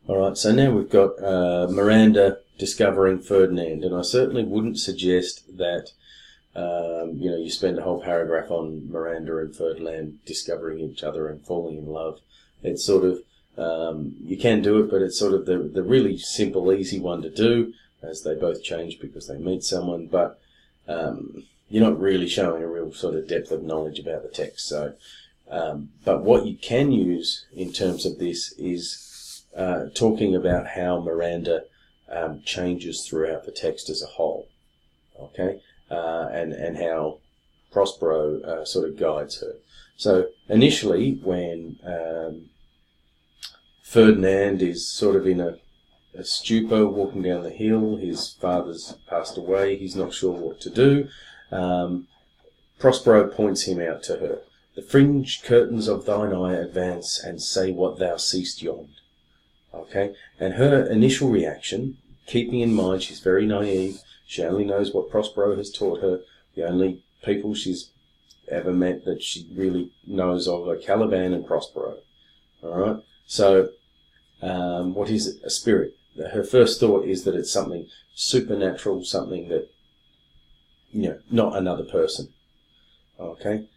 Alright, so now we've got Miranda discovering Ferdinand, and I certainly wouldn't suggest that you spend a whole paragraph on Miranda and Ferdinand discovering each other and falling in love. It's sort of, you can do it, but it's sort of the really simple, easy one to do, as they both change because they meet someone, but you're not really showing a real sort of depth of knowledge about the text. So, but what you can use in terms of this is talking about how Miranda changes throughout the text as a whole, okay, and how Prospero sort of guides her. So initially, when Ferdinand is sort of in a stupor, walking down the hill, his father's passed away, he's not sure what to do, Prospero points him out to her. The fringed curtains of thine eye advance and say what thou seest yond. Okay, and her initial reaction, keeping in mind she's very naive, she only knows what Prospero has taught her, the only people she's ever met that she really knows of are Caliban and Prospero. Alright, so what is it? A spirit. Her first thought is that it's something supernatural, something that, not another person. Okay,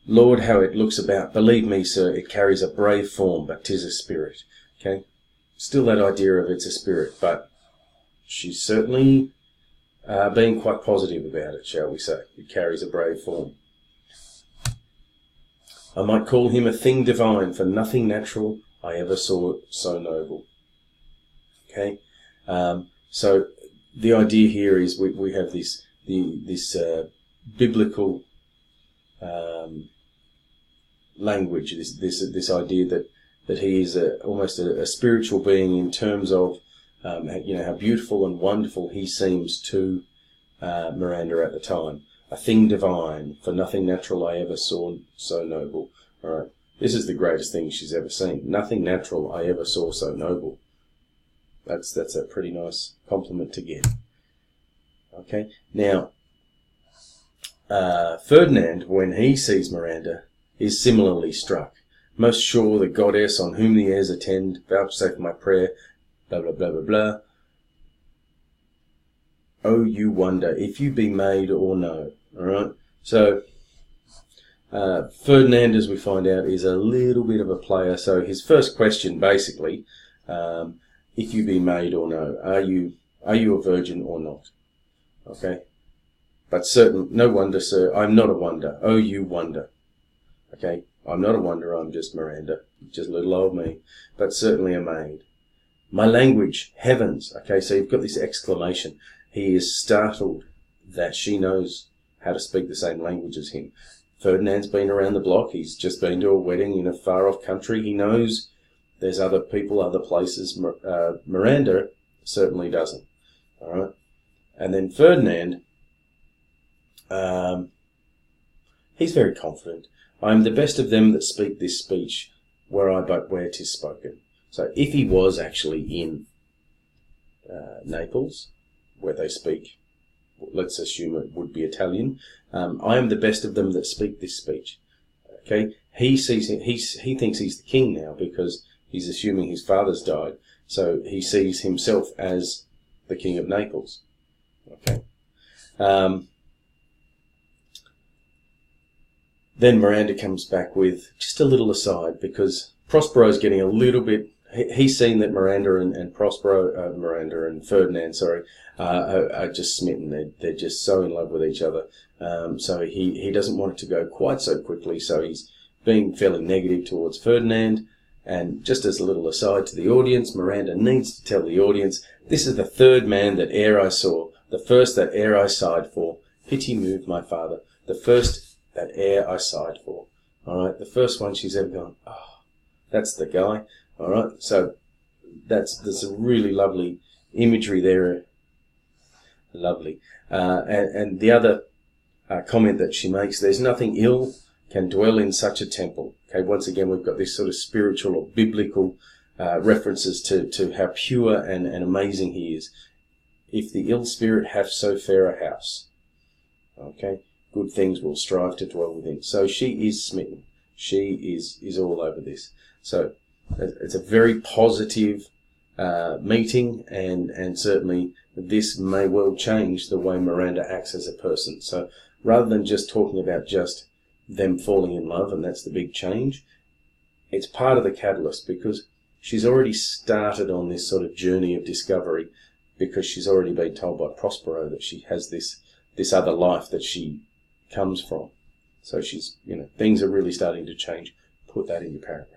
Lord, how it looks about. Believe me, sir, it carries a brave form, but 'tis a spirit. Okay, still that idea of it's a spirit, but she's certainly being quite positive about it, shall we say. It carries a brave form. I might call him a thing divine, for nothing natural I ever saw so noble. Okay, so the idea here is we have this biblical language, this idea that he is almost a spiritual being in terms of how beautiful and wonderful he seems to Miranda at the time. A thing divine, for nothing natural I ever saw so noble. All right, this is the greatest thing she's ever seen. Nothing natural I ever saw so noble. That's a pretty nice compliment to get. Okay, now Ferdinand, when he sees Miranda, is similarly struck. Most sure the goddess on whom the airs attend, vouchsafe my prayer, blah blah blah blah blah. Oh, you wonder if you be made or no. All right, so Ferdinand, as we find out, is a little bit of a player. So his first question, basically, if you be made or no, are you a virgin or not? Okay, but certain, no wonder, sir, I'm not a wonder. Oh, you wonder. Okay, I'm not a wonder, I'm just Miranda, just little old me, but certainly a maid. My language, heavens. Okay, so you've got this exclamation. He is startled that she knows how to speak the same language as him. Ferdinand's been around the block. He's just been to a wedding in a far-off country. He knows there's other people, other places. Miranda certainly doesn't. All right, and then Ferdinand, he's very confident. I am the best of them that speak this speech, were I but where 'tis spoken. So if he was actually in Naples, where they speak, let's assume it would be Italian, I am the best of them that speak this speech. Okay, he sees him, he thinks he's the king now because he's assuming his father's died, so he sees himself as the king of Naples. Okay. Then Miranda comes back with just a little aside, because Prospero's getting a little bit, he's seen that Miranda and Ferdinand, are just smitten. They're just so in love with each other. So he doesn't want it to go quite so quickly, so he's being fairly negative towards Ferdinand. And just as a little aside to the audience, Miranda needs to tell the audience, this is the third man that e'er I saw, the first that e'er I sighed for. Pity moved my father, the first that e'er I sighed for. All right, the first one she's ever gone, oh, that's the guy. All right, so there's a really lovely imagery there. Lovely. And the other comment that she makes, there's nothing ill can dwell in such a temple. Okay, once again, we've got this sort of spiritual or biblical references to how pure and amazing he is. If the ill spirit have so fair a house, okay, good things will strive to dwell within. So she is smitten. She is all over this. So it's a very positive meeting, and certainly this may well change the way Miranda acts as a person. So rather than just talking about just them falling in love, and that's the big change, it's part of the catalyst, because she's already started on this sort of journey of discovery, because she's already been told by Prospero that she has this other life that she comes from. So she's, things are really starting to change. Put that in your paragraph.